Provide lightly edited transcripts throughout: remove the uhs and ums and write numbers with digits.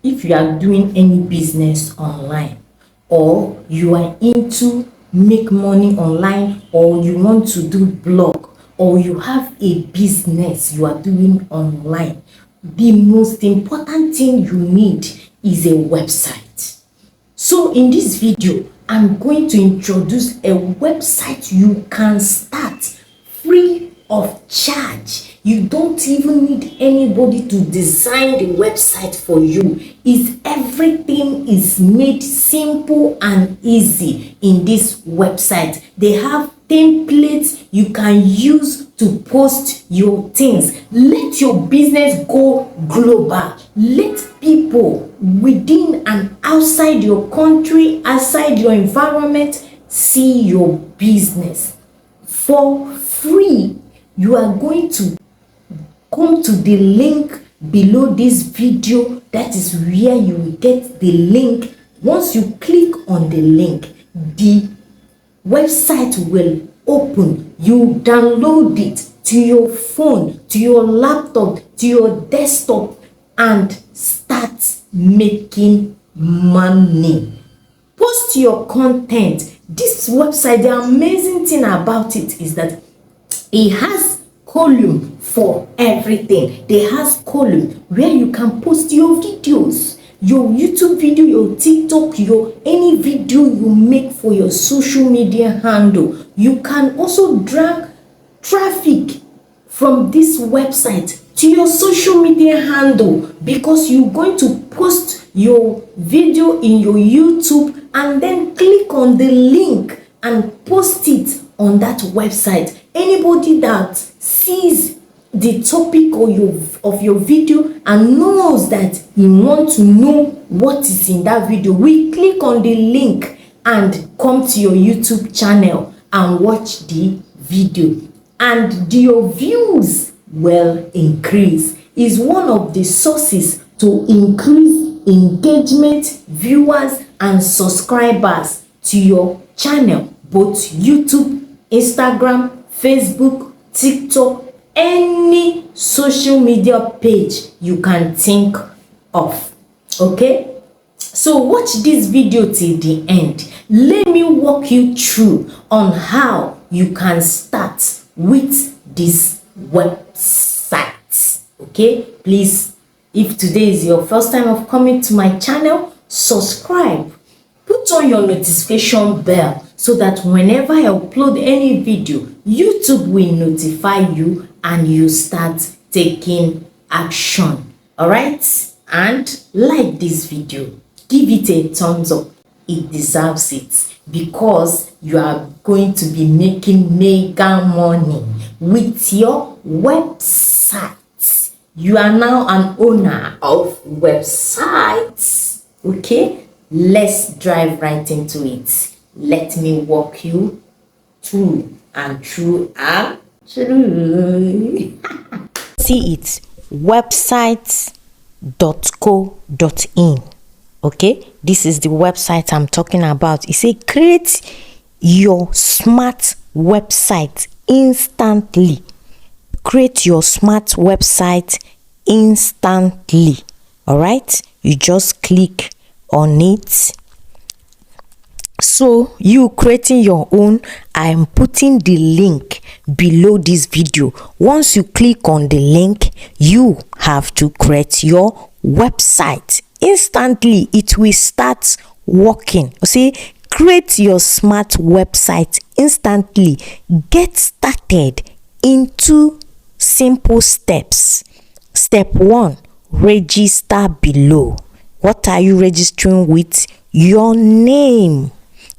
if you are doing any business online, or you are into make money online, or you want to do blog, or you have a business you are doing online, the most important thing you need is a website. So in this video, I'm going to introduce a website you can start free of charge. You don't even need anybody to design the website for you. Everything is made simple and easy in this website. They have templates you can use to post your things. Let your business go global. Let people within and outside your country, outside your environment, see your business for free. You are going to come to the link below this video. That is where you will get the link. Once you click on the link, the website will open. You download it to your phone, to your laptop, to your desktop, and start making money. Post your content. This website, the amazing thing about it is that it has column for everything. It has column where you can post your videos, your YouTube video, your TikTok, your any video you make for your social media handle. You can also drag traffic from this website to your social media handle, because you're going to post your video in your YouTube and then click on the link and post it on that website. Anybody that sees the topic of your video and knows that he wants to know what is in that video, we click on the link and come to your YouTube channel and watch the video, and your views will increase. Is one of the sources to increase engagement, viewers and subscribers to your channel, both YouTube, Instagram, Facebook, TikTok, any social media page you can think of. Okay, so watch this video till the end. Let me walk you through on how you can start with this website. Okay, please, if today is your first time of coming to my channel, subscribe, put on your notification bell so that whenever I upload any video, YouTube will notify you and you start taking action. All right, and like this video, give it a thumbs up. It deserves it, because you are going to be making mega money with your website. You are now an owner of websites. Okay, let's dive right into it. Let me walk you through and through and through. See it, websites.co.in. Okay, this is the website I'm talking about. It says create your smart website instantly. Create your smart website instantly. All right, you just click on it. So you creating your own, I'm putting the link below this video. Once you click on the link, you have to create your website. Instantly it will start working. See, create your smart website instantly. Get started in 2 simple steps. Step 1, register below. What are you registering with? Your name,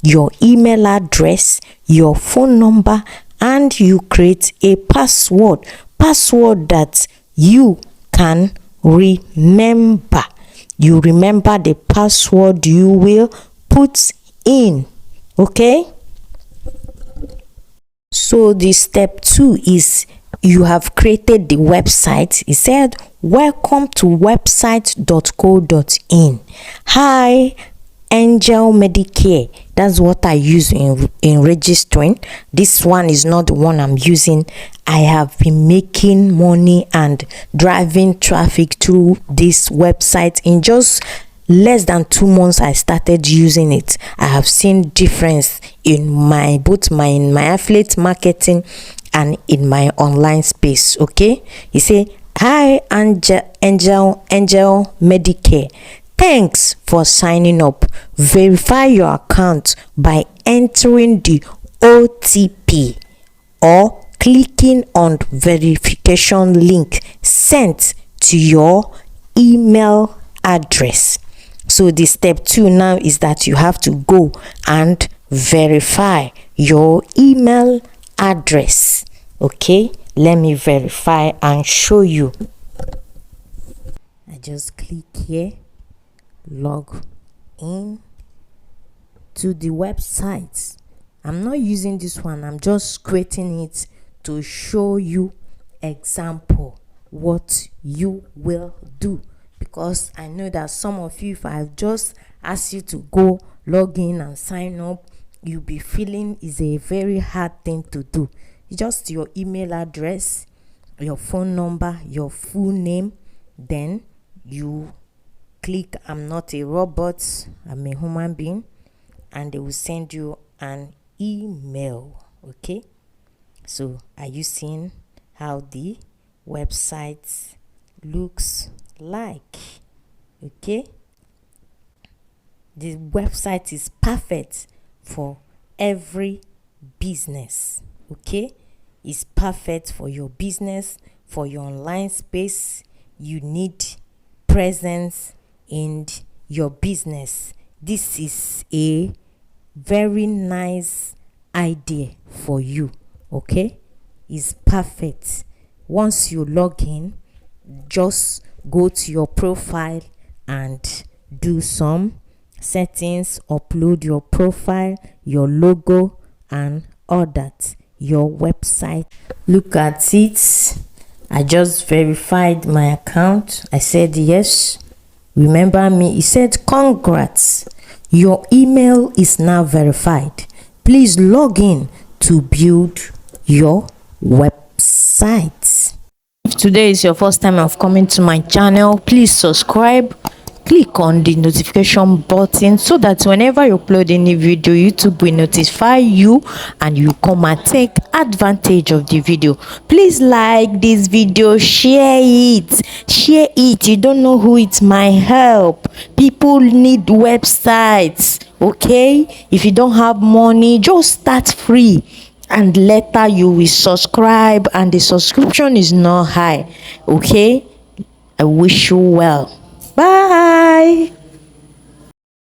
your email address, your phone number, and you create a password that you can remember. You remember the password you will put in. Okay, so the step 2 is you have created the website. It said welcome to website.co.in. Hi, Angel Medicare. That's what I use in registering. This one is not the one I'm using. I have been making money and driving traffic through this website in just less than 2 months. I started using it. I have seen difference in my affiliate marketing and in my online space. Okay, you say, hi Angel Medicare, thanks for signing up. Verify your account by entering the OTP or clicking on verification link sent to your email address. So the step 2 now is that you have to go and verify your email address. Okay, let me verify and show you. I just click here, log in to the website. I'm not using this one, I'm just creating it to show you example what you will do, because I know that some of you, if I just ask you to go log in and sign up, you'll be feeling is a very hard thing to do. It's just your email address, your phone number, your full name, then you click I'm not a robot, I'm a human being, and they will send you an email. Okay, so are you seeing how the website looks like? Okay, the website is perfect for every business. Okay, it's perfect for your business, for your online space. You need presence in your business. This is a very nice idea for you. Okay, it's perfect. Once you log in, just go to your profile and do some settings, upload your profile, your logo and all that. Your website, look at it. I just verified my account. I said yes. Remember me? It said congrats, your email is now verified. Please log in to build your website. If today is your first time of coming to my channel, please subscribe, click on the notification button so that whenever you upload any video, YouTube will notify you and you come and take advantage of the video. Please like this video, share it. You don't know who it might help. People need websites. Okay, if you don't have money, just start free and later you will subscribe, and the subscription is not high. Okay, I wish you well. Bye.